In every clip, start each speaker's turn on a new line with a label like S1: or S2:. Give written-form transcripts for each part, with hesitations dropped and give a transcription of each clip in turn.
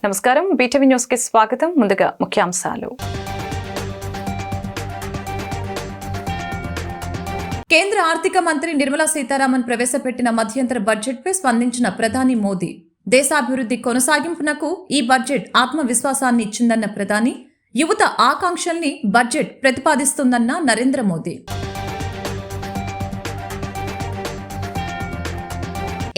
S1: నమస్కారం BTV news కి స్వాగతం. ముందుగా ముఖ్యాంశాలు. కేంద్ర ఆర్థిక మంత్రి నిర్మలా సీతారామన్ ప్రవేశపెట్టిన మధ్యంతర బడ్జెట్పై స్పందించిన ప్రధాని మోదీ, దేశాభివృద్ధి కొనసాగింపునకు ఈ బడ్జెట్ ఆత్మవిశ్వాసాన్ని ఇచ్చిందన్న ప్రధాని, యువత ఆకాంక్షల్ని బడ్జెట్ ప్రతిపాదిస్తుందన్న నరేంద్ర మోదీ.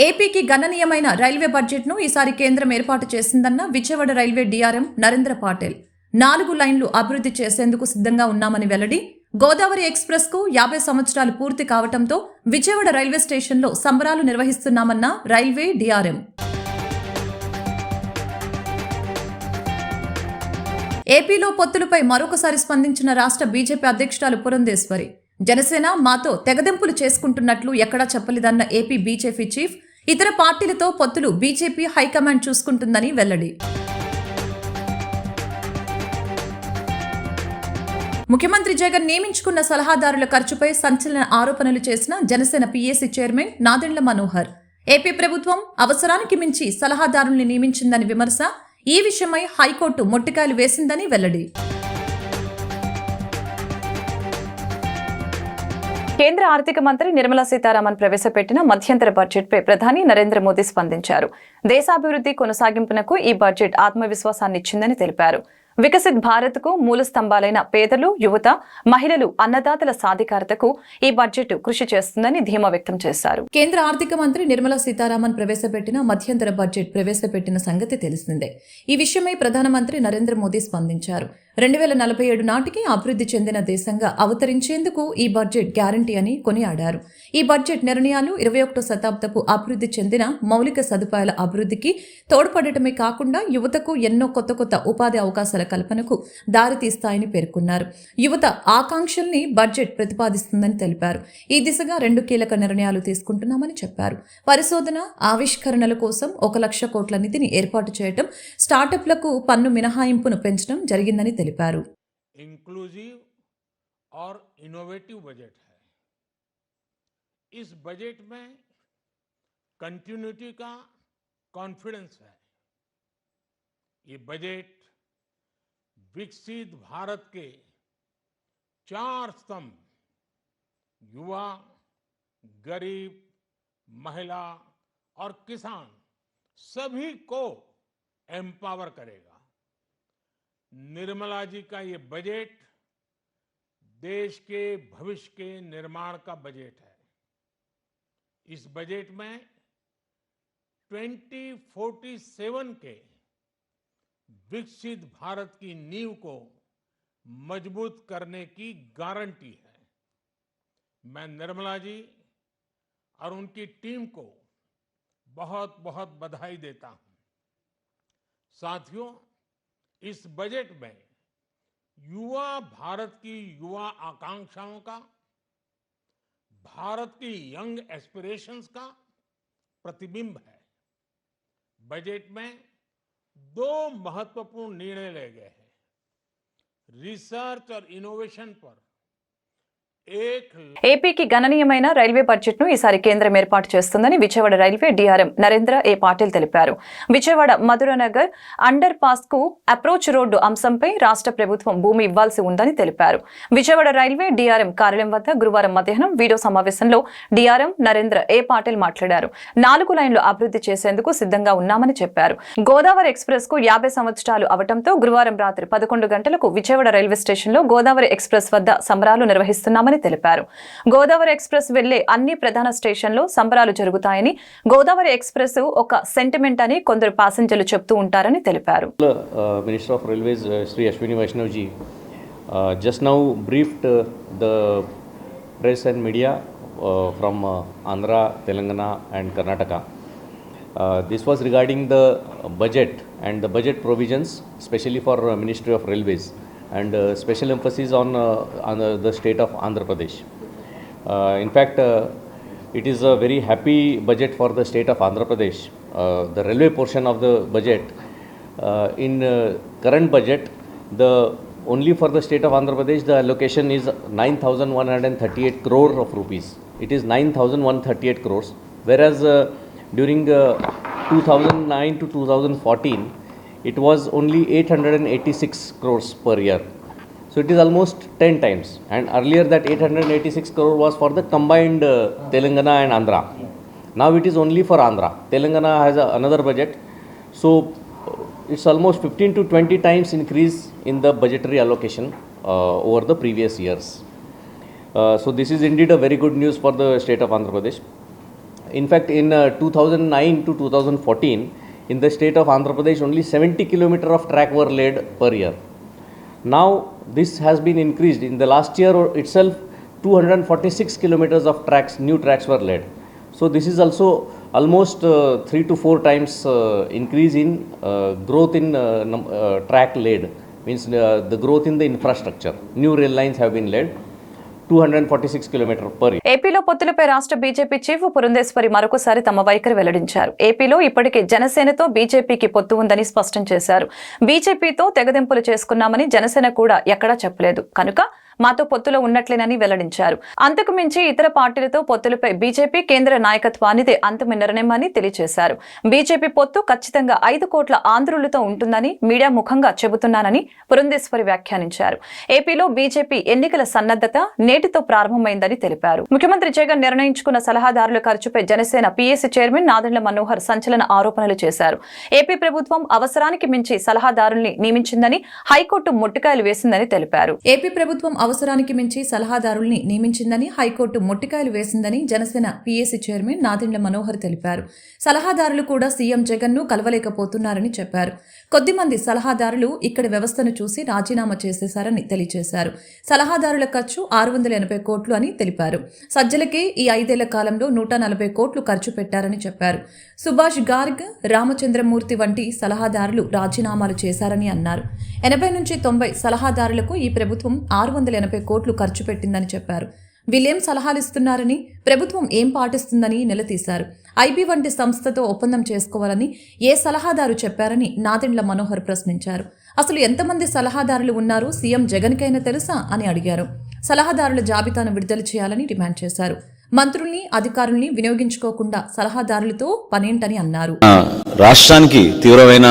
S1: ఏపీకి గణనీయమైన రైల్వే బడ్జెట్ను ఈసారి కేంద్రం ఏర్పాటు చేసిందన్న విజయవాడ రైల్వే డీఆర్ఎం నరేంద్ర పాటిల్, 4 లైన్లు అభివృద్ధి చేసేందుకు సిద్ధంగా ఉన్నామని వెల్లడి. గోదావరి ఎక్స్ప్రెస్ కు 50 సంవత్సరాలు పూర్తి కావడంతో విజయవాడ రైల్వే స్టేషన్లో సంబరాలు నిర్వహిస్తున్నామన్న రైల్వే డీఆర్ఎం. ఏపీలో పొత్తులపై మరొకసారి స్పందించిన రాష్ట్ర బీజేపీ అధ్యక్షురాలు పురంధేశ్వరి, జనసేన మాతో తెగదెంపులు చేసుకుంటున్నట్లు ఎక్కడా చెప్పలేదన్న ఏపీ బీజేపీ చీఫ్, ఇతర పార్టీలతో పొత్తులు బీజేపీ హైకమాండ్ చూసుకుంటుందని వెల్లడి. ముఖ్యమంత్రి జగన్ నియమించుకున్న సలహాదారుల ఖర్చుపై సంచలన ఆరోపణలు చేసిన Janasena PAC chairman Nadendla Manohar, AP ప్రభుత్వం అవసరానికి మించి సలహాదారుల్ని నియమించిందని విమర్శ, ఈ విషయమై హైకోర్టు మొట్టికాయలు వేసిందని వెల్లడి. కేంద్ర ఆర్థిక మంత్రి నిర్మలా సీతారామన్ ప్రవేశపెట్టిన మధ్యంతర బడ్జెట్పై ప్రధాని నరేంద్ర మోదీ స్పందించారు. దేశాభివృద్ధి కొనసాగింపునకు ఈ బడ్జెట్ ఆత్మవిశ్వాసాన్నిచ్చిందని తెలిపారు. వికసిత్ భారత్ కు మూల స్తంభాలైన పేదలు, యువత, మహిళలు, అన్నదాతల సాధికారతకు ఈ బడ్జెట్ కృషి చేస్తుందని ధీమా వ్యక్తం చేశారు. కేంద్ర ఆర్థిక మంత్రి నిర్మలా సీతారామన్ ప్రవేశపెట్టిన మధ్యంతర బడ్జెట్ ప్రవేశపెట్టిన సంగతి తెలిసిందే. ఈ విషయమై ప్రధానమంత్రి నరేంద్ర మోదీ స్పందించారు. 2047 నాటికి అభివృద్ధి చెందిన దేశంగా అవతరించేందుకు ఈ బడ్జెట్ గ్యారంటీ అని కొనియాడారు. ఈ బడ్జెట్ నిర్ణయాలు 21వ శతాబ్దపు అభివృద్ధి చెందిన మౌలిక సదుపాయాల అభివృద్ధికి తోడ్పడటమే కాకుండా యువతకు ఎన్నో కొత్త ఉపాధి అవకాశాల కల్పనకు దారితీస్తాయని పేర్కొన్నారు. యువత ఆకాంక్షల్ని బడ్జెట్ ప్రతిపాదిస్తుందని తెలిపారు. ఈ దిశగా 2 కీలక నిర్ణయాలు తీసుకుంటున్నామని చెప్పారు. పరిశోధన, ఆవిష్కరణల కోసం 1 లక్ష కోట్ల నిధిని ఏర్పాటు చేయడం, స్టార్టప్లకు పన్ను మినహాయింపును పెంచడం జరిగిందని తెలిపారు.
S2: इंक्लूसिव और इनोवेटिव बजट है. इस बजट में कंटिन्यूटी का कॉन्फिडेंस है. ये बजट विकसित भारत के 4 स्तंभ युवा, गरीब, महिला और किसान सभी को एम्पावर करेगा. निर्मला जी का ये बजट देश के भविष्य के निर्माण का बजट है. इस बजट में 2047 के विकसित भारत की नींव को मजबूत करने की गारंटी है. मैं निर्मला जी और उनकी टीम को बहुत बहुत बधाई देता हूं. साथियों, इस बजट में युवा भारत की युवा आकांक्षाओं का, भारत की यंग एस्पिरेशंस का प्रतिबिंब है. बजट में 2 महत्वपूर्ण निर्णय लिए गए हैं. रिसर्च और इनोवेशन पर
S1: ఏపీకి గణనీయమైన రైల్వే బడ్జెట్ను ఈసారి కేంద్రం ఏర్పాటు చేస్తుందని విజయవాడ రైల్వే డీఆర్ఎం నరేంద్ర ఏ పాటిల్ తెలిపారు. విజయవాడ మధురనగర్ అండర్ పాస్ కు అప్రోచ్ రోడ్డు అంశంపై రాష్ట్ర ప్రభుత్వం భూమి ఇవ్వాల్సి ఉందని తెలిపారు. విజయవాడ రైల్వే డీఆర్ఎం కార్యాలయం వద్ద గురువారం మధ్యాహ్నం వీడియో సమావేశంలో డీఆర్ఎం నరేంద్ర ఏ పాటిల్ మాట్లాడారు. 4 లైన్లు అభివృద్ధి చేసేందుకు సిద్ధంగా ఉన్నామని చెప్పారు. గోదావరి ఎక్స్ప్రెస్ కు 50 సంవత్సరాలు అవటంతో గురువారం రాత్రి 11 గంటలకు విజయవాడ రైల్వే స్టేషన్లో గోదావరి ఎక్స్ప్రెస్ వద్ద సంబరాలు నిర్వహిస్తున్నామని తెలిపారు. గోదావరి ఎక్స్ప్రెస్ వెళ్లే అన్ని ప్రధాన స్టేషన్లో సంబరాలు జరుగుతాయని, గోదావరి ఎక్స్ప్రెస్ ఒక సెంటిమెంట్ అని కొందరు ప్యాసింజర్లు చెప్తూ ఉంటారని తెలిపారు.
S3: Minister of railways Shri Ashwini Vaishnaw ji just now briefed the press and media from Andhra, Telangana and Karnataka. This was regarding the budget and the budget provisions, especially for Ministry of Railways, and special emphasis on the state of Andhra Pradesh. In fact, it is a very happy budget for the state of Andhra Pradesh. The railway portion of the budget, in current budget, the only for the state of Andhra Pradesh, the allocation is 9,138 crore of rupees. It is 9,138 crores, whereas during 2009 to 2014, it was only 886 crores per year. So it is almost 10 times. And earlier that 886 crore was for the combined Telangana and Andhra. Now it is only for Andhra. Telangana has another budget. So it's almost 15 to 20 times increase in the budgetary allocation over the previous years. So this is indeed a very good news for the state of Andhra Pradesh. In fact, in 2009 to 2014, in the state of Andhra Pradesh, only 70 kilometers of track were laid per year. Now this has been increased. In the last year itself, 246 kilometers of tracks, new tracks were laid. So this is also almost 3 to 4 times increase in growth in track laid. Means the growth in the infrastructure. New rail lines have been laid. 246 km per year.
S1: ఏపీలో పొత్తులపై రాష్ట్ర BJP chief Purandeswari మరొకసారి తమ వైఖరి వెల్లడించారు. ఏపీలో ఇప్పటికే జనసేనతో బీజేపీకి పొత్తు ఉందని స్పష్టం చేశారు. బీజేపీతో తెగదెంపులు చేసుకున్నామని జనసేన కూడా ఎక్కడా చెప్పలేదు. కనుక మాతో పొత్తులో ఉన్నట్లేనని వెల్లడించారు. అంతకు మించి ఇతర పార్టీలతో పొత్తులపై బీజేపీ కేంద్ర నాయకత్వానిదే అంతిమ నిర్ణయమని తెలియజేశారు. బీజేపీ పొత్తు ఖచ్చితంగా 5 కోట్ల ఆంధ్రులతో ఉంటుందని మీడియా ముఖంగా చెబుతున్నానని పురంధేశ్వరి వ్యాఖ్యానించారు. ఏపీలో బీజేపీ ఎన్నికల సన్నద్ధత నేటితో ప్రారంభమైందని తెలిపారు. ముఖ్యమంత్రి జగన్ నిర్ణయించుకున్న సలహాదారుల ఖర్చుపై జనసేన పీఏసీ చైర్మన్ నాదెండ్ల మనోహర్ సంచలన ఆరోపణలు చేశారు. ఏపీ ప్రభుత్వం అవసరానికి మించి సలహాదారుల్ని నియమించిందని హైకోర్టు మొట్టికాయలు వేసిందని తెలిపారు. ఏపీ ప్రభుత్వం అవసరానికి మించి సలహాదారుల్ని నియమించిందని హైకోర్టు మొట్టికాయలు వేసిందని జనసేన పీఏసీ చైర్మన్ నాదెండ్ల మనోహర్ తెలిపారు. సలహాదారులు కూడా సీఎం జగన్ ను కలవలేకపోతున్నారని చెప్పారు. కొద్దిమంది సలహాదారులు ఇక్కడి వ్యవస్థను చూసి రాజీనామా చేసేశారని తెలియజేశారు. సలహాదారుల ఖర్చు 680 కోట్లు అని తెలిపారు. సజ్జలకే ఈ 5 ఏళ్ల కాలంలో 140 కోట్లు ఖర్చు పెట్టారని చెప్పారు. సుభాష్ గార్గ్, రామచంద్రమూర్తి వంటి సలహాదారులు రాజీనామాలు చేశారని అన్నారు. 80 నుంచి 90 సలహాదారులకు ఈ ప్రభుత్వం 680 కోట్లు ఖర్చు పెట్టిందని చెప్పారు. వీళ్ళేం సలహాలు ఇస్తున్నారని, ప్రభుత్వం ఏం పాటిస్తుందని నిలదీశారు. ఐబీ వంటి సంస్థతో ఒప్పందం చేసుకోవాలని ఏ సలహాదారు చెప్పారని నాదెండ్ల మనోహర్ ప్రశ్నించారు. అసలు ఎంతమంది సలహాదారులు ఉన్నారు సీఎం జగన్కైనా తెలుసా అని అడిగారు. సలహాదారుల జాబితాను విడుదల చేయాలని డిమాండ్ చేశారు. మంత్రుల్ని, అధికారుల్ని వినియోగించుకోకుండా సలహాదారులతో పనేంటని అన్నారు.
S4: రాష్ట్రానికి తీవ్రమైన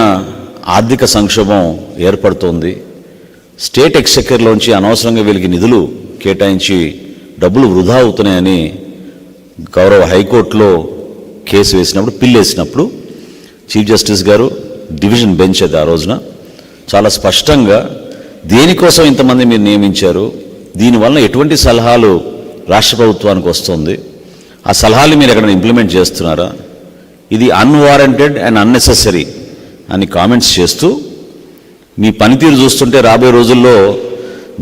S4: ఆర్థిక సంక్షోభం ఏర్పడుతోంది. స్టేట్ ఎక్స్చెక్కర్లోంచి అనవసరంగా వీళ్ళకి నిధులు కేటాయించి డబ్బులు వృధా అవుతున్నాయని గౌరవ హైకోర్టులో కేసు వేసినప్పుడు, పిల్ వేసినప్పుడు చీఫ్ జస్టిస్ గారు డివిజన్ బెంచ్ అది ఆ రోజున చాలా స్పష్టంగా దేనికోసం ఇంతమంది మీరు నియమించారు, దీనివల్ల ఎటువంటి సలహాలు రాష్ట్ర ప్రభుత్వానికి వస్తుంది, ఆ సలహాలు మీరు ఎక్కడ ఇంప్లిమెంట్ చేస్తున్నారా, ఇది అన్వారంటెడ్ అండ్ అన్నెసెసరీ అని కామెంట్స్ చేస్తూ, మీ పనితీరు చూస్తుంటే రాబోయే రోజుల్లో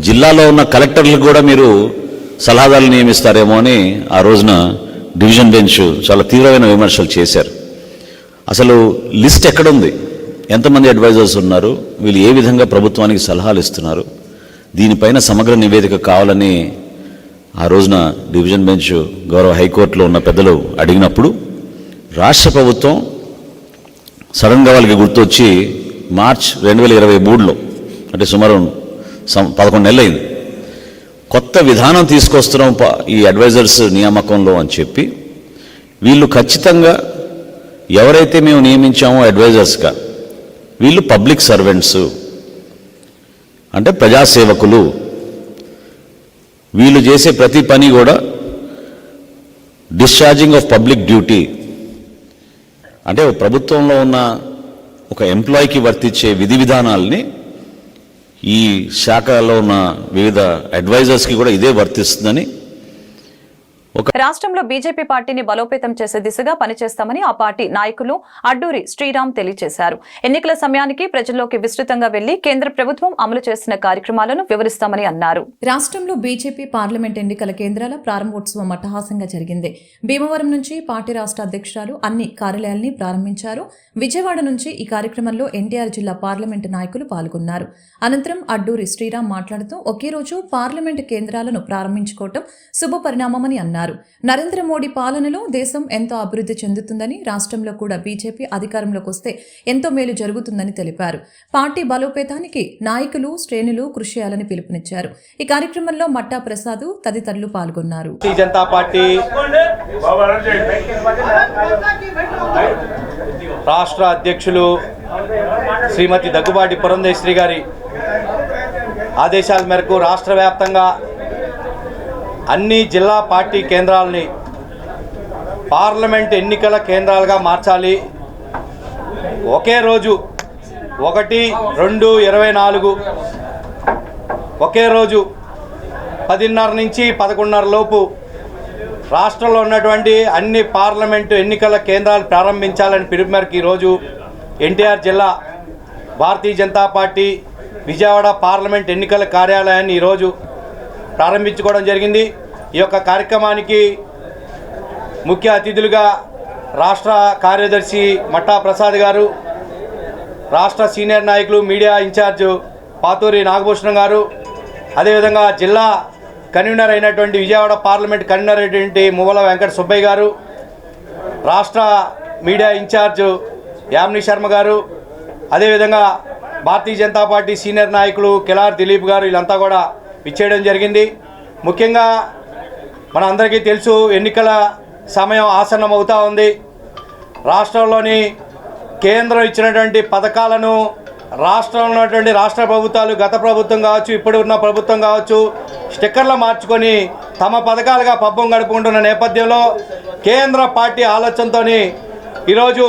S4: జిల్లాలో ఉన్న కలెక్టర్లకు కూడా మీరు సలహాదారులు నియమిస్తారేమో అని ఆ రోజున డివిజన్ బెంచ్ చాలా తీవ్రమైన విమర్శలు చేశారు. అసలు లిస్ట్ ఎక్కడుంది, ఎంతమంది అడ్వైజర్స్ ఉన్నారు, వీళ్ళు ఏ విధంగా ప్రభుత్వానికి సలహాలు ఇస్తున్నారు, దీనిపైన సమగ్ర నివేదిక కావాలని ఆ రోజున డివిజన్ బెంచ్ గౌరవ హైకోర్టులో ఉన్న పెద్దలు అడిగినప్పుడు రాష్ట్ర ప్రభుత్వం సడన్గా వాళ్ళకి గుర్తొచ్చి మార్చ్ 2023లో అంటే సుమారు 11 నెలలు అయింది, కొత్త విధానం తీసుకొస్తున్నాం ఈ అడ్వైజర్స్ నియామకంలో అని చెప్పి వీళ్ళు ఖచ్చితంగా ఎవరైతే మేము నియమించామో అడ్వైజర్స్గా వీళ్ళు పబ్లిక్ సర్వెంట్స్ అంటే ప్రజాసేవకులు, వీళ్ళు చేసే ప్రతి పని కూడా డిశ్చార్జింగ్ ఆఫ్ పబ్లిక్ డ్యూటీ అంటే ప్రభుత్వంలో ఉన్న ఒక ఎంప్లాయీకి వర్తించే విధి విధానాలని ఈ శాఖలో ఉన్న వివిధ అడ్వైజర్స్కి కూడా ఇదే వర్తిస్తుందని.
S1: రాష్ట్రంలో బీజేపీ పార్టీని బలోపేతం చేసే దిశగా పనిచేస్తామని ఆ పార్టీ నాయకులు అడ్డూరి శ్రీరామ్ తెలియజేశారు. ఎన్నికల సమయానికి ప్రజల్లోకి విస్తృతంగా వెళ్లి కేంద్ర ప్రభుత్వం అమలు చేసిన కార్యక్రమాలను వివరిస్తామని అన్నారు. రాష్ట్రంలో బీజేపీ పార్లమెంట్ ఎన్నికల కేంద్రాల ప్రారంభోత్సవం అట్టహాసంగా జరిగింది. భీమవరం నుంచి పార్టీ రాష్ట్ర అధ్యక్షురాలు అన్ని కార్యాలయాల్ని ప్రారంభించారు. విజయవాడ నుంచి ఈ కార్యక్రమంలో ఎన్టీఆర్ జిల్లా పార్లమెంటు నాయకులు పాల్గొన్నారు. అనంతరం అడ్డూరి శ్రీరామ్ మాట్లాడుతూ ఒకే రోజు పార్లమెంటు కేంద్రాలను ప్రారంభించుకోవటం శుభ పరిణామమని అన్నారు. నరేంద్ర మోడీ పాలనలో దేశం ఎంతో అభివృద్ధి చెందుతుందని, రాష్ట్రంలో కూడా బీజేపీ అధికారంలోకి వస్తే ఎంతో మేలు జరుగుతుందని తెలిపారు. పార్టీ బలోపేతానికి నాయకులు, శ్రేణులు కృషి చేయాలని పిలుపునిచ్చారు. ఈ కార్యక్రమంలో మట్టా ప్రసాద్ తదితరులు పాల్గొన్నారు.
S5: జనతా పార్టీ రాష్ట్ర అధ్యక్షులు శ్రీమతి దగ్గుబాటి పురంధేశ్వరి గారి ఆదేశాల మేరకు రాష్ట్ర వ్యాప్తంగా అన్ని జిల్లా పార్టీ కేంద్రాలని పార్లమెంట్ ఎన్నికల కేంద్రాలుగా మార్చాలి. ఒకే రోజు 1/2/24 ఒకే రోజు 10:30 నుంచి 11:30 లోపు రాష్ట్రంలో ఉన్నటువంటి అన్ని పార్లమెంటు ఎన్నికల కేంద్రాలు ప్రారంభించాలని పిలుపు మేరకు ఈరోజు ఎన్టీఆర్ జిల్లా భారతీయ జనతా పార్టీ విజయవాడ పార్లమెంట్ ఎన్నికల కార్యాలయాన్ని ఈరోజు ప్రారంభించుకోవడం జరిగింది. ఈ యొక్క కార్యక్రమానికి ముఖ్య అతిథులుగా రాష్ట్ర కార్యదర్శి మట్టా ప్రసాద్ గారు, రాష్ట్ర సీనియర్ నాయకులు మీడియా ఇన్ఛార్జ్ పాతూరి నాగభూషణం గారు, అదేవిధంగా జిల్లా కన్వీనర్ అయినటువంటి విజయవాడ పార్లమెంట్ కన్వీనర్ అయినటువంటి మువ్వల వెంకట సుబ్బయ్య గారు, రాష్ట్ర మీడియా ఇన్ఛార్జ్ యామిని శర్మ గారు, అదేవిధంగా భారతీయ జనతా పార్టీ సీనియర్ నాయకులు కిలార్ దిలీప్ గారు, వీళ్ళంతా కూడా ఇచ్చేయడం జరిగింది. ముఖ్యంగా మన అందరికీ తెలుసు, ఎన్నికల సమయం ఆసన్నం అవుతూ ఉంది. రాష్ట్రంలోని కేంద్రం ఇచ్చినటువంటి పథకాలను రాష్ట్రంలో ఉన్నటువంటి రాష్ట్ర ప్రభుత్వాలు, గత ప్రభుత్వం కావచ్చు, ఇప్పుడు ఉన్న ప్రభుత్వం కావచ్చు, స్టిక్కర్లు మార్చుకొని తమ పథకాలుగా పబ్బం గడుపుకుంటున్న నేపథ్యంలో కేంద్ర పార్టీ ఆలోచనతో ఈరోజు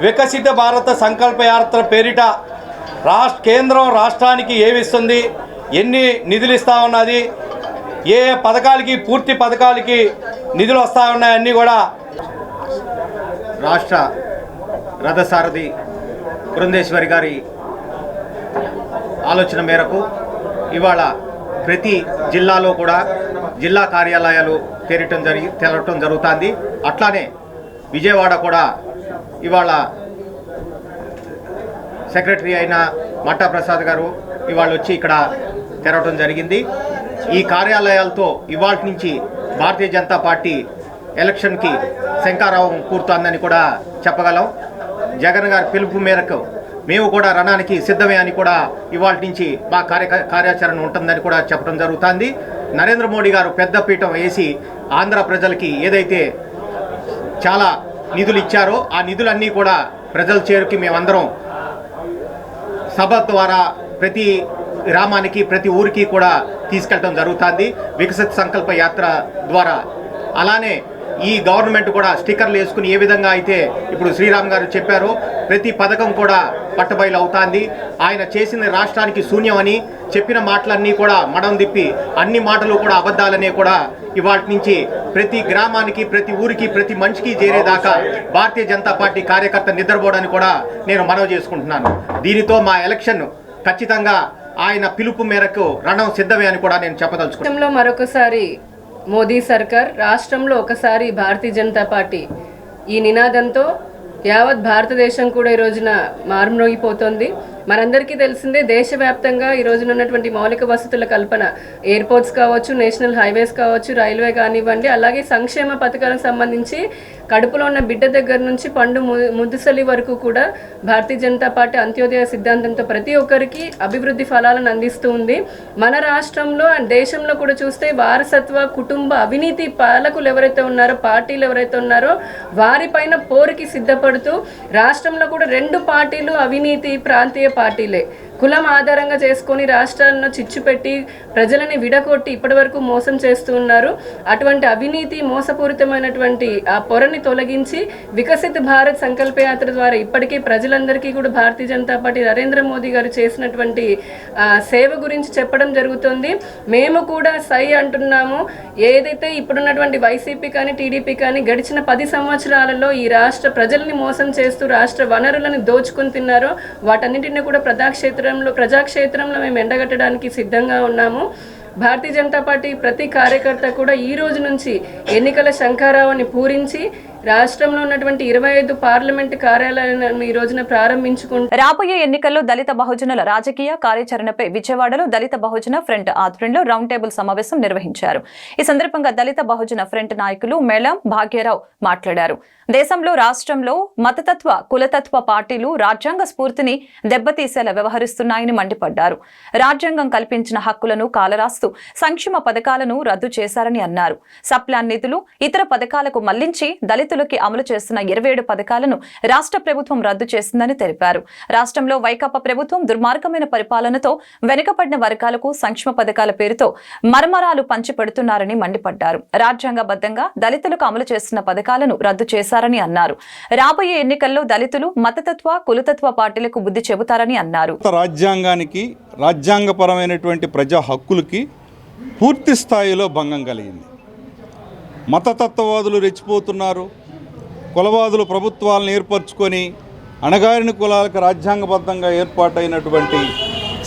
S5: వికసిత భారత సంకల్ప యాత్ర పేరిట కేంద్రం రాష్ట్రానికి ఏమిస్తుంది, ఎన్ని నిధులు ఇస్తూ ఉన్నది, ఏ పథకాలకి, పూర్తి పథకాలకి నిధులు వస్తూ ఉన్నాయన్నీ కూడా
S6: రాష్ట్ర రథసారథి పురంధేశ్వరి గారి ఆలోచన మేరకు ఇవాళ ప్రతి జిల్లాలో కూడా జిల్లా కార్యాలయాలు తెరవటం జరుగుతుంది. అట్లానే విజయవాడ కూడా ఇవాళ సెక్రటరీ అయిన మట్టా ప్రసాద్ గారు ఇవాళ వచ్చి ఇక్కడ తెరవటం జరిగింది. ఈ కార్యాలయాలతో ఇవాళ నుంచి భారతీయ జనతా పార్టీ ఎలక్షన్కి శంఖారావం పూర్తయిందని కూడా చెప్పగలం. జగన్ గారి పిలుపు మేరకు మేము కూడా రణానికి సిద్ధమే అని కూడా ఇవాళ నుంచి మా కార్యాచరణ ఉంటుందని కూడా చెప్పడం జరుగుతుంది. నరేంద్ర మోడీ గారు పెద్ద పీఠం వేసి ఆంధ్ర ప్రజలకి ఏదైతే చాలా నిధులు ఇచ్చారో ఆ నిధులన్నీ కూడా ప్రజల చేరుకి మేమందరం సభ ద్వారా ప్రతి గ్రామానికి, ప్రతి ఊరికి కూడా తీసుకెళ్ళడం జరుగుతుంది వికసిత్ సంకల్ప యాత్ర ద్వారా. అలానే ఈ గవర్నమెంట్ కూడా స్టిక్కర్లు వేసుకుని ఏ విధంగా అయితే ఇప్పుడు శ్రీరామ్ గారు చెప్పారో ప్రతి పథకం కూడా పట్టబయలు అవుతుంది. ఆయన చేసిన రాష్ట్రానికి శూన్యమని చెప్పిన మాటలన్నీ కూడా మడం తిప్పి అన్ని మాటలు కూడా అబద్ధాలనే కూడా ఇవాళ నుంచి ప్రతి గ్రామానికి, ప్రతి ఊరికి, ప్రతి మనిషికి చేరేదాకా భారతీయ జనతా పార్టీ కార్యకర్త నిద్రపోవడానికి కూడా నేను మనవి చేసుకుంటున్నాను. దీనితో మా ఎలక్షన్ ఖచ్చితంగా ఆయన పిలుపు మేరకు రణం సిద్ధమే అని కూడా నేను చెప్పదలుచుకున్నాను.
S7: మరొకసారి మోదీ సర్కార్, రాష్ట్రంలో ఒకసారి భారతీయ జనతా పార్టీ ఈ నినాదంతో యావత్ భారతదేశం కూడా ఈ రోజున మారుమ్రోగిపోతుంది. మనందరికీ తెలిసిందే, దేశవ్యాప్తంగా ఈ రోజున ఉన్నటువంటి మౌలిక వసతుల కల్పన, ఎయిర్పోర్ట్స్ కావచ్చు, నేషనల్ హైవేస్ కావచ్చు, రైల్వే కానివ్వండి, అలాగే సంక్షేమ పథకాలకు సంబంధించి కడుపులో ఉన్న బిడ్డ దగ్గర నుంచి పండు ముద్దుసలి వరకు కూడా భారతీయ జనతా పార్టీ అంత్యోదయ సిద్ధాంతంతో ప్రతి ఒక్కరికి అభివృద్ధి ఫలాలను అందిస్తూ ఉంది. మన రాష్ట్రంలో అండ్ దేశంలో కూడా చూస్తే వారసత్వ, కుటుంబ, అవినీతి పాలకులు ఎవరైతే ఉన్నారో, పార్టీలు ఎవరైతే ఉన్నారో వారిపైన పోరుకి సిద్ధపడుతూ రాష్ట్రంలో కూడా 2 పార్టీలు అవినీతి ప్రాంతీయ పార్టీలే కులం ఆధారంగా చేసుకొని రాష్ట్రాలను చిచ్చుపెట్టి ప్రజలని విడగొట్టి ఇప్పటివరకు మోసం చేస్తూ ఉన్నారు. అటువంటి అవినీతి, మోసపూరితమైనటువంటి ఆ పొరని తొలగించి వికసిత భారత్ సంకల్ప యాత్ర ద్వారా ఇప్పటికీ ప్రజలందరికీ కూడా భారతీయ జనతా పార్టీ నరేంద్ర మోదీ గారు చేసినటువంటి సేవ గురించి చెప్పడం జరుగుతుంది. మేము కూడా సై అంటున్నాము. ఏదైతే ఇప్పుడున్నటువంటి వైసీపీ కానీ, టీడీపీ కానీ గడిచిన 10 సంవత్సరాలలో ఈ రాష్ట్ర ప్రజల్ని మోసం చేస్తూ రాష్ట్ర వనరులను దోచుకొని తిన్నారో వాటన్నింటినీ కూడా ప్రజాక్షేత్రంలో మేము ఎండగట్టడానికి సిద్ధంగా ఉన్నాము. భారతీయ జనతా పార్టీ ప్రతి కార్యకర్త కూడా ఈ రోజు నుంచి ఎన్నికల శంఖారావాన్ని పూరించి రాష్ట్రంలో ఉన్నటువంటి 25 పార్లమెంటు కార్యాలయాలను ఈ రోజున ప్రారంభించుకుంటారు.
S1: రాబోయే ఎన్నికల్లో దళిత బహుజనుల రాజకీయ కార్యాచరణపై విజయవాడలో దళిత బహుజన ఫ్రంట్ ఆధ్వర్యంలో రౌండ్ టేబుల్ సమావేశం నిర్వహించారు. ఈ సందర్భంగా దళిత బహుజన ఫ్రంట్ నాయకులు మేళం భాగ్యరావు మాట్లాడారు. దేశంలో, రాష్ట్రంలో మతతత్వ, కులతత్వ పార్టీలు రాజ్యాంగ స్ఫూర్తిని దెబ్బతీసేలా వ్యవహరిస్తున్నాయని మండిపడ్డారు. రాజ్యాంగం కల్పించిన హక్కులను కాలరాస్తూ సంక్షేమ పథకాలను రద్దు చేశారని అన్నారు. సప్లాన్ నిధులు ఇతర పథకాలకు మళ్లించి దళితులు దళితులకి అమలు చేస్తున్న 27 పథకాలను రాష్ట్ర ప్రభుత్వం రద్దు చేసిందని తెలిపారు. రాష్ట్రంలో వైకాపా ప్రభుత్వం దుర్మార్గమైన పరిపాలనతో వెనుకబడిన వర్గాలకు సంక్షేమ పథకాల పేరుతో మరమరాలు పంచిపెడుతున్నారని మండిపడ్డారు. రాజ్యాంగబద్ధంగా దళితులకు అమలు చేస్తున్న పథకాలను రద్దు చేశారని అన్నారు. రాబోయే ఎన్నికల్లో దళితులు మతతత్వ కులతత్వ పార్టీలకు బుద్ధి చెబుతారని అన్నారు.
S8: రాజ్యాంగానికి రాజ్యాంగపరమైనటువంటి ప్రజా హక్కులకి పూర్తి స్థాయిలో భంగం కలిగింది. మతతత్వవాదులు రెచ్చిపోతున్నారు. కులవాదులు ప్రభుత్వాలను ఏర్పరచుకొని అణగారిన కులాలకు రాజ్యాంగబద్ధంగా ఏర్పాటైనటువంటి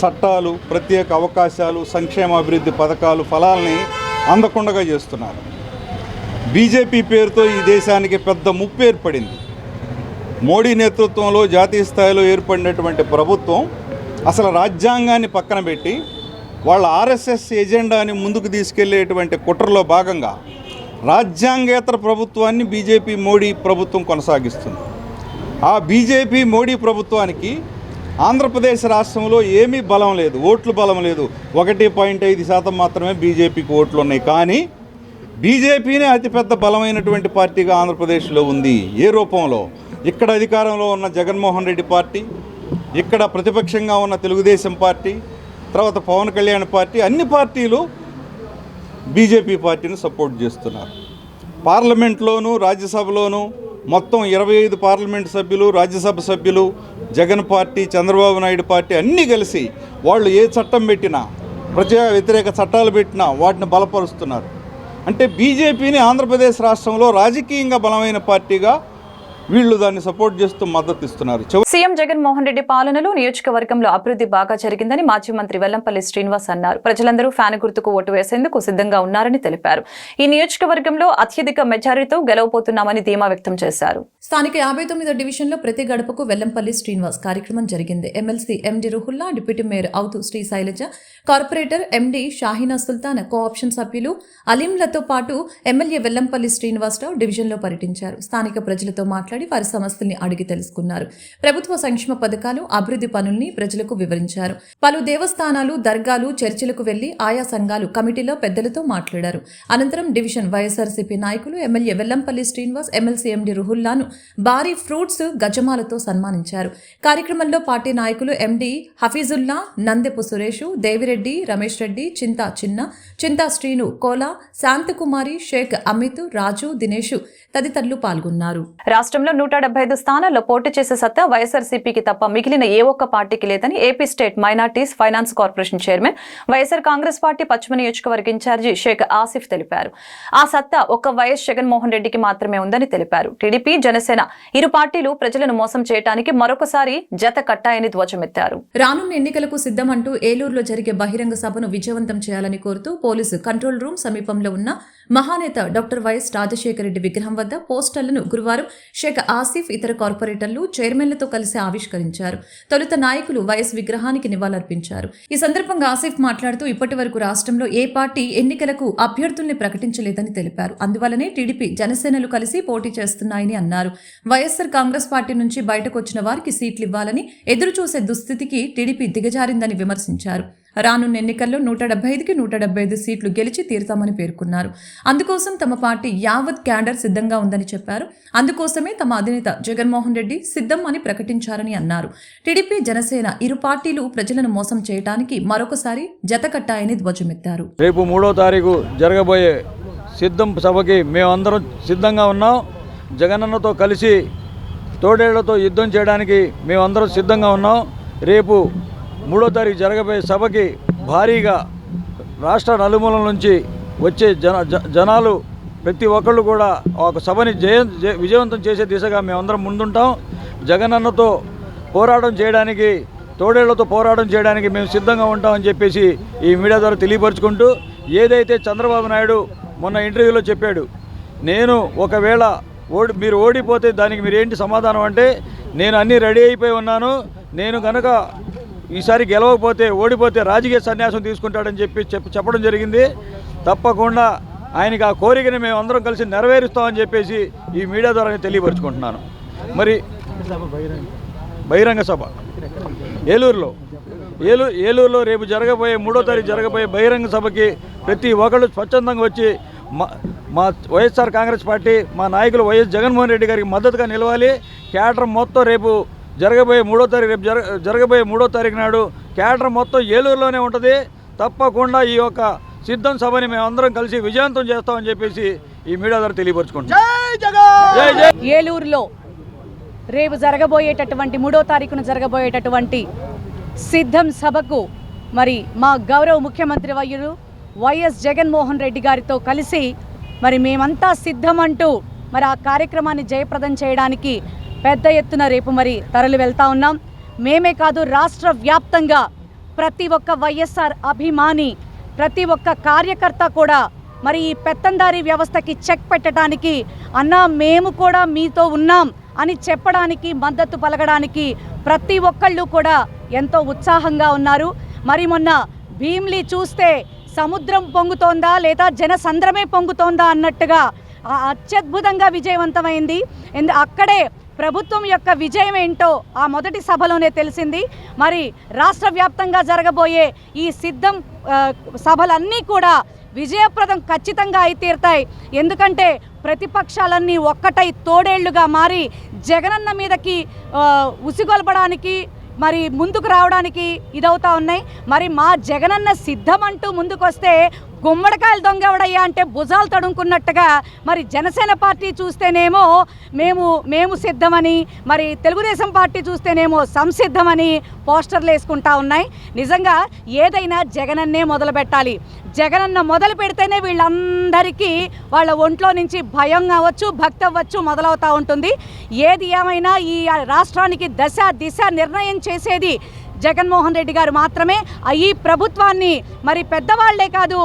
S8: చట్టాలు, ప్రత్యేక అవకాశాలు, సంక్షేమాభివృద్ధి పథకాలు ఫలాల్ని అందకుండా చేస్తున్నారు. బీజేపీ పేరుతో ఈ దేశానికి పెద్ద ముప్పు ఏర్పడింది. మోడీ నేతృత్వంలో జాతీయ స్థాయిలో ఏర్పడినటువంటి ప్రభుత్వం అసలు రాజ్యాంగాన్ని పక్కన పెట్టి వాళ్ళ ఆర్ఎస్ఎస్ ఎజెండాని ముందుకు తీసుకెళ్లేటువంటి కుట్రలో భాగంగా రాజ్యాంగేతర ప్రభుత్వాన్ని బీజేపీ మోడీ ప్రభుత్వం కొనసాగిస్తుంది. ఆ బీజేపీ మోడీ ప్రభుత్వానికి ఆంధ్రప్రదేశ్ రాష్ట్రంలో ఏమీ బలం లేదు, ఓట్లు బలం లేదు. 1.5% మాత్రమే బీజేపీకి ఓట్లు ఉన్నాయి. కానీ బీజేపీనే అతిపెద్ద బలమైనటువంటి పార్టీగా ఆంధ్రప్రదేశ్లో ఉంది. ఏ రూపంలో? ఇక్కడ అధికారంలో ఉన్న జగన్మోహన్ రెడ్డి పార్టీ, ఇక్కడ ప్రతిపక్షంగా ఉన్న తెలుగుదేశం పార్టీ, తర్వాత పవన్ కళ్యాణ్ పార్టీ, అన్ని పార్టీలు బీజేపీ పార్టీని సపోర్ట్ చేస్తున్నారు. పార్లమెంట్లోనూ రాజ్యసభలోనూ మొత్తం 25 పార్లమెంట్ సభ్యులు, రాజ్యసభ సభ్యులు, జగన్ పార్టీ, చంద్రబాబు నాయుడు పార్టీ అన్నీ కలిసి వాళ్ళు ఏ చట్టం పెట్టినా, ప్రజా వ్యతిరేక చట్టాలు పెట్టినా వాటిని బలపరుస్తున్నారు. అంటే బీజేపీని ఆంధ్రప్రదేశ్ రాష్ట్రంలో రాజకీయంగా బలమైన పార్టీగా వీళ్ళు దాన్ని సపోర్ట్ చేస్తూ మద్దతు ఇస్తున్నారు.
S1: సీఎం జగన్మోహన్ రెడ్డి పాలనలో నియోజకవర్గంలో అభివృద్ధి బాగా జరిగిందని మాజీ మంత్రి వెల్లంపల్లి శ్రీనివాస్ అన్నారు. ప్రజలందరూ ఫ్యాన్ గుర్తుకు ఓటు వేసేందుకు సిద్ధంగా ఉన్నారని తెలిపారు. ఈ నియోజకవర్గంలో అత్యధిక మెజారిటీతో గెలవబోతున్నామని ధీమా వ్యక్తం చేశారు. స్థానిక 59వ డివిజన్లో ప్రతి గడపకు వెల్లంపల్లి శ్రీనివాస్ కార్యక్రమం జరిగింది. ఎమ్మెల్సీ ఎండి రుహుల్లా, డిప్యూటీ మేయర్ అవుతూ శ్రీ శైలజ, కార్పొరేటర్ ఎండి షాహీనా సుల్తాన్, కోఆప్షన్ సభ్యులు అలీంలతో పాటు ఎమ్మెల్యే వెల్లంపల్లి శ్రీనివాసరావు డివిజన్లో పర్యటించారు. స్థానిక ప్రజలతో మాట్లాడి వారి సమస్యల్ని అడిగి తెలుసుకున్నారు. ప్రభుత్వ సంక్షేమ పథకాలు, అభివృద్ధి పనుల్ని ప్రజలకు వివరించారు. పలు దేవస్థానాలు, దర్గాలు, చర్చిలకు వెళ్లి ఆయా సంఘాలు కమిటీలో పెద్దలతో మాట్లాడారు. అనంతరం డివిజన్ వైఎస్ఆర్సీపీ నాయకులు ఎమ్మెల్యే వెల్లంపల్లి శ్రీనివాస్, ఎమ్మెల్సీ ఎండి రుహుల్లాను భారీ ఫ్రూట్స్, గజమాలతో సన్మానించారు. కార్యక్రమంలో పార్టీ నాయకులు ఎండి హఫీజుల్లా, నందెపు సురేష్, దేవిరెడ్డి, రమేష్ రెడ్డి, చింతా చిన్న, చింతా శ్రీను, కోలా, శాంతకుమారి, షేక్ అమిత్, రాజు, దినేష్ తదితరులు పాల్గొన్నారు. రాష్ట్రంలో 175 స్థానాల్లో పోటీ చేసే సత్తా వైఎస్ఆర్సీపీకి తప్ప మిగిలిన ఏ ఒక్క పార్టీకి లేదని AP state minorities finance corporation chairman, YSR Congress party పశ్చిమ నియోజకవర్గ ఇన్ఛార్జి షేక్ ఆసిఫ్ తెలిపారు. ఆ సత్తా ఒక్క వైఎస్ జగన్మోహన్ రెడ్డికి మాత్రమే ఉందని తెలిపారు. టీడీపీ, జనసేన ఇరు పార్టీలు ప్రజలను మోసం చేయడానికి మరొకసారి జత కట్టాయని ధ్వజమెత్తారు. రానున్న ఎన్నికలకు సిద్ధమంటూ ఏలూరులో జరిగే బహిరంగ సభను విజయవంతం చేయాలని కోరుతూ పోలీసు కంట్రోల్ రూమ్ సమీపంలో ఉన్న మహానేత డాక్టర్ వైఎస్ రాజశేఖర రెడ్డి విగ్రహం వద్ద పోస్టర్లను గురువారం షేక్ ఆసిఫ్, ఇతర కార్పొరేటర్లు, చైర్మన్లతో కలిసి ఆవిష్కరించారు. తొలుత నాయకులు వైఎస్ విగ్రహానికి నివాళులర్పించారు. ఈ సందర్భంగా ఆసిఫ్ మాట్లాడుతూ ఇప్పటి వరకు రాష్ట్రంలో ఏ పార్టీ ఎన్నికలకు అభ్యర్థుల్ని ప్రకటించలేదని తెలిపారు. అందువల్లనే టీడీపీ, జనసేనలు కలిసి పోటీ చేస్తున్నాయని అన్నారు. వైఎస్ఆర్ కాంగ్రెస్ పార్టీ నుంచి బయటకు వచ్చిన వారికి సీట్లు ఇవ్వాలని ఎదురు చూసే దుస్థితికి టీడీపీ దిగజారిందని విమర్శించారు. రానున్న ఎన్నికల్లో 175కి 175 సీట్లు గెలిచి తీరుతామని పేర్కొన్నారు. అందుకోసం తమ పార్టీ యావత్ క్యాడర్ సిద్ధంగా ఉందని చెప్పారు. అందుకోసమే తమ అధినేత జగన్మోహన్ రెడ్డి సిద్ధం అని ప్రకటించారని అన్నారు. టీడీపీ, జనసేన ఇరు పార్టీలు ప్రజలను మోసం చేయడానికి మరొకసారి జతకట్టాయని ధ్వజమెత్తారు.
S9: రేపు 3వ తారీఖు జరగబోయే సిద్ధం సభకి మేమందరం సిద్ధంగా ఉన్నాం. జగనన్నతో కలిసి తోడేళ్లతో యుద్ధం చేయడానికి మేమందరం సిద్ధంగా ఉన్నాం. రేపు 3వ తారీఖు జరగబోయే సభకి భారీగా రాష్ట్ర నలుమూలల నుంచి వచ్చే జనాలు ప్రతి ఒక్కళ్ళు కూడా ఒక సభని విజయవంతం చేసే దిశగా మేమందరం ముందుంటాం. జగనన్నతో పోరాటం చేయడానికి, తోడేళ్లతో పోరాటం చేయడానికి మేము సిద్ధంగా ఉంటామని చెప్పేసి ఈ మీడియా ద్వారా తెలియపరుచుకుంటూ, ఏదైతే చంద్రబాబు నాయుడు మొన్న ఇంటర్వ్యూలో చెప్పాడు, నేను ఒకవేళ మీరు ఓడిపోతే దానికి మీరు ఏంటి సమాధానం అంటే, నేను అన్నీ రెడీ అయిపోయి ఉన్నాను, నేను కనుక ఈసారి గెలవకపోతే, ఓడిపోతే రాజకీయ సన్యాసం తీసుకుంటాడని చెప్పడం జరిగింది. తప్పకుండా ఆయనకి ఆ కోరికని మేము అందరం కలిసి నెరవేరుస్తామని చెప్పేసి ఈ మీడియా ద్వారా తెలియపరుచుకుంటున్నాను. మరి బహిరంగ సభ ఏలూరులో రేపు జరగబోయే 3వ తారీఖు జరగబోయే బహిరంగ సభకి ప్రతి ఒక్కళ్ళు స్వచ్ఛందంగా వచ్చి మా వైఎస్ఆర్ కాంగ్రెస్ పార్టీ మా నాయకులు వైఎస్ జగన్మోహన్ రెడ్డి గారికి మద్దతుగా నిలవాలి. కేడర్ మొత్తం రేపు జరగబోయే 3వ తారీఖు నాడు కేడర్ మొత్తం ఏలూరులోనే ఉంటుంది. తప్పకుండా ఈ యొక్క సిద్ధం సభని మేమందరం కలిసి విజయవంతం చేస్తామని చెప్పేసి ఈ మీడియా ద్వారా తెలియపరుచుకుంటాం.
S10: ఏలూరులో రేపు జరగబోయేటటువంటి 3వ తారీఖున జరగబోయేటటువంటి సిద్ధం సభకు మరి మా గౌరవ ముఖ్యమంత్రి వర్యులు వైఎస్ జగన్మోహన్ రెడ్డి గారితో కలిసి మరి మేమంతా సిద్ధమంటూ మరి ఆ కార్యక్రమాన్ని జయప్రదం చేయడానికి పెద్ద ఎత్తున రేపు మరి తరలి వెళ్తా ఉన్నాం. మేమే కాదు, రాష్ట్ర వ్యాప్తంగా ప్రతి ఒక్క వైఎస్ఆర్ అభిమాని, ప్రతి ఒక్క కార్యకర్త కూడా మరి ఈ పెత్తందారీ వ్యవస్థకి చెక్ పెట్టడానికి అన్నా మేము కూడా మీతో ఉన్నాం అని చెప్పడానికి, మద్దతు పలకడానికి ప్రతి ఒక్కళ్ళు కూడా ఎంతో ఉత్సాహంగా ఉన్నారు. మరి మొన్న భీమ్లీ చూస్తే సముద్రం పొంగుతోందా లేదా జనసంద్రమే పొంగుతోందా అన్నట్టుగా అత్యద్భుతంగా విజయవంతమైంది. అక్కడే ప్రభుత్వం యొక్క విజయం ఏంటో ఆ మొదటి సభలోనే తెలిసింది. మరి రాష్ట్ర వ్యాప్తంగా జరగబోయే ఈ సిద్ధం సభలన్నీ కూడా విజయప్రదం ఖచ్చితంగా అయి తీరుతాయి. ఎందుకంటే ప్రతిపక్షాలన్నీ ఒక్కటై తోడేళ్లుగా మారి జగనన్న మీదకి ఉసిగొల్పడానికి మరి ముందుకు రావడానికి ఇదవుతా ఉన్నాయి. మరి మా జగనన్న సిద్ధమంటూ ముందుకొస్తే గుమ్మడికాయలు దొంగెవడయ్యా అంటే భుజాలు తడుముకున్నట్టుగా మరి జనసేన పార్టీ చూస్తేనేమో మేము సిద్ధమని, మరి తెలుగుదేశం పార్టీ చూస్తేనేమో సంసిద్ధమని పోస్టర్లు వేసుకుంటా ఉన్నాయి. నిజంగా ఏదైనా జగనన్నే మొదలు పెట్టాలి. జగనన్న మొదలు పెడితేనే వీళ్ళందరికీ వాళ్ళ ఒంట్లో నుంచి భయం అవ్వచ్చు, భక్తి అవ్వచ్చు మొదలవుతూ ఉంటుంది. ఏది ఏమైనా ఈ రాష్ట్రానికి దిశ నిర్ణయం చేసేది జగన్మోహన్ రెడ్డి గారు మాత్రమే. ఈ ప్రభుత్వాన్ని మరి పెద్దవాళ్లే కాదు,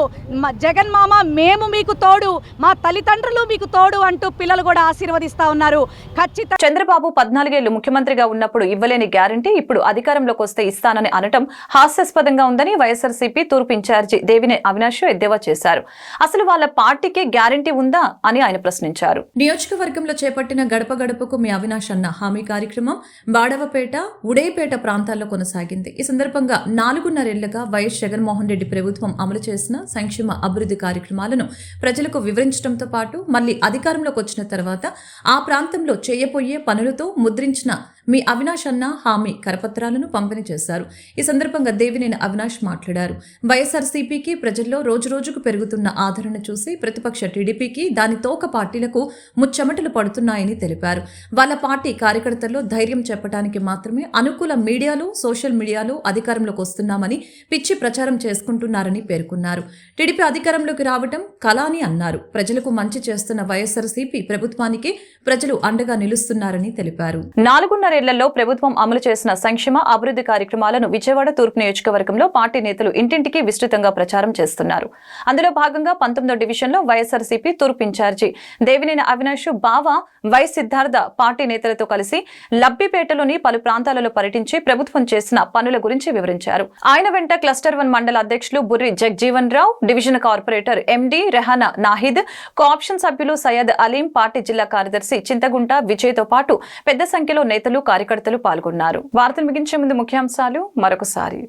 S10: జగన్ మామ మేము మీకు తోడు, మా తల్లిదండ్రులు మీకు తోడు అంటూ పిల్లలు కూడా ఆశీర్వదిస్తా ఉన్నారు. ఖచ్చితంగా
S1: చంద్రబాబు 14 ఏళ్లు ముఖ్యమంత్రిగా ఉన్నప్పుడు ఇవ్వలేని గ్యారంటీ ఇప్పుడు అధికారంలోకి వస్తే ఇస్తానని అనటం హాస్యాస్పదంగా ఉందని వైఎస్ఆర్సీపీ తూర్పు ఇన్ఛార్జి దేవినేని అవినాష్ ఎద్దేవా చేశారు. అసలు వాళ్ళ పార్టీకే గ్యారంటీ ఉందా అని ఆయన ప్రశ్నించారు. నియోజకవర్గంలో చేపట్టిన గడప గడపకు మీ అవినాష్ అన్న హామీ కార్యక్రమం బాడవపేట, ఉడేపేట ప్రాంతాల్లో కొనసాగింది. ఈ సందర్భంగా 4.5 ఏళ్లుగా వైఎస్ జగన్మోహన్ రెడ్డి ప్రభుత్వం అమలు చేసిన సంక్షేమ అభివృద్ధి కార్యక్రమాలను ప్రజలకు వివరించడంతో పాటు మళ్లీ అధికారంలోకి వచ్చిన తర్వాత ఆ ప్రాంతంలో చేయబోయే పనులతో ముద్రించిన మీ అవినాష్ అన్న హామీ కరపత్రాలను పంపిణీ చేశారు. ఈ సందర్భంగా దేవినేని అవినాష్ మాట్లాడారు. వైఎస్ఆర్సీపీకి ప్రజల్లో రోజురోజుకు పెరుగుతున్న ఆదరణ చూసి ప్రతిపక్ష టీడీపీకి దాని తోక పార్టీలకు ముచ్చెమటలు పడుతున్నాయని తెలిపారు. వాళ్ళ పార్టీ కార్యకర్తల్లో ధైర్యం చెప్పడానికి మాత్రమే అనుకూల మీడియాలో, సోషల్ మీడియాలో అధికారంలోకి వస్తున్నామని పిచ్చి ప్రచారం చేసుకుంటున్నారని పేర్కొన్నారు. టీడీపీ అధికారంలోకి రావడం కళ అని అన్నారు. ప్రజలకు మంచి చేస్తున్న వైఎస్ఆర్సీపీ ప్రభుత్వానికి ప్రజలు అండగా నిలుస్తున్నారని తెలిపారు. 4.5 ఏళ్లలో ప్రభుత్వం అమలు చేసిన సంక్షేమ అభివృద్ధి కార్యక్రమాలను విజయవాడ తూర్పు నియోజకవర్గంలో పార్టీ నేతలు ఇంటింటికి విస్తృతంగా ప్రచారం చేస్తున్నారు. అందులో భాగంగా 19వ డివిజన్లో వైఎస్ఆర్సీపీ తూర్పు ఇన్ఛార్జి దేవినేని అవినాష్ బావ వై సిద్ధార్థ పార్టీ నేతలతో కలిసి లబ్బిపేటలోని పలు ప్రాంతాలలో పర్యటించి ప్రభుత్వం చేసిన పనుల గురించి వివరించారు. ఆయన వెంట క్లస్టర్ 1 మండల అధ్యక్షులు Burri Jagjivan Rao, division corporator MD Rehana Nahid, cooption సభ్యులు సయ్యద్ అలీం, పార్టీ జిల్లా కార్యదర్శి చింతగుంట విజయ్తో పాటు పెద్ద సంఖ్యలో నేతలు, కార్యకర్తలు పాల్గొన్నారు. వార్తలు ముగించే ముందు ముఖ్యాంశాలు మరొకసారి.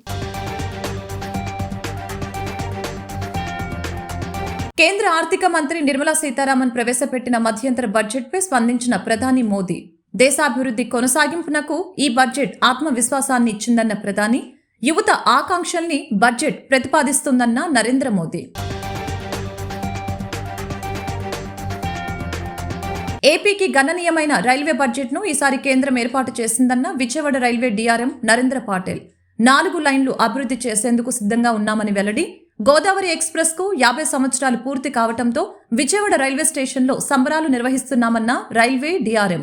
S1: కేంద్ర ఆర్థిక మంత్రి నిర్మలా సీతారామన్ ప్రవేశపెట్టిన మధ్యంతర బడ్జెట్పై స్పందించిన ప్రధాని మోదీ, దేశాభివృద్ధి కొనసాగింపునకు ఈ బడ్జెట్ ఆత్మవిశ్వాసాన్ని ఇచ్చిందన్న ప్రధాని, యువత ఆకాంక్షల్ని బడ్జెట్ ప్రతిపాదిస్తుందన్న నరేంద్ర మోదీ. ఏపీకి గణనీయమైన రైల్వే బడ్జెట్ను ఈసారి కేంద్రం ఏర్పాటు చేసిందన్న విజయవాడ రైల్వే డీఆర్ఎం నరేంద్ర పాటిల్. 4 లైన్లు అభివృద్ధి చేసేందుకు సిద్ధంగా ఉన్నామని వెల్లడి. గోదావరి ఎక్స్ప్రెస్ కు 50 సంవత్సరాలు పూర్తి కావడంతో విజయవాడ రైల్వే స్టేషన్లో సంబరాలు నిర్వహిస్తున్నామన్న రైల్వే డీఆర్ఎం.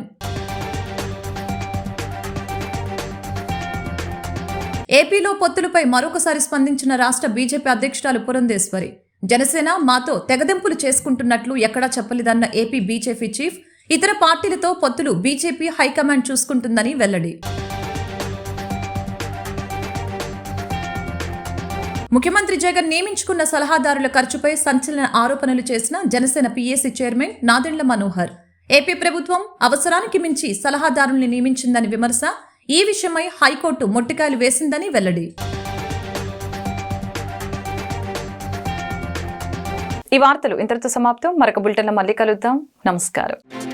S1: ఏపీలో పొత్తులపై మరొకసారి స్పందించిన రాష్ట్ర బీజేపీ అధ్యక్షురాలు పురంధేశ్వరి. జనసేన మాతో తెగదెంపులు చేసుకుంటున్నట్లు ఎక్కడా చెప్పలేదన్న ఏపీ బీజేపీ చీఫ్. ఇతర పార్టీలతో పొత్తులు బీజేపీ హైకమాండ్ చూసుకుంటుందని వెల్లడి. ముఖ్యమంత్రి జగన్ నియమించుకున్న సలహాదారుల ఖర్చుపై సంచలన ఆరోపణలు చేసిన Janasena PAC chairman Nadendla Manohar. AP ప్రభుత్వం అవసరానికి మించి సలహాదారుల్ని నియమించిందని విమర్శ. ఈ విషయమై హైకోర్టు మొట్టికాయలు వేసిందని వెల్లడి. ఈ వార్తలు ఇంతటితో సమాప్తం. మరొక బులెటిన్లో మళ్ళీ కలుద్దాం. నమస్కారం.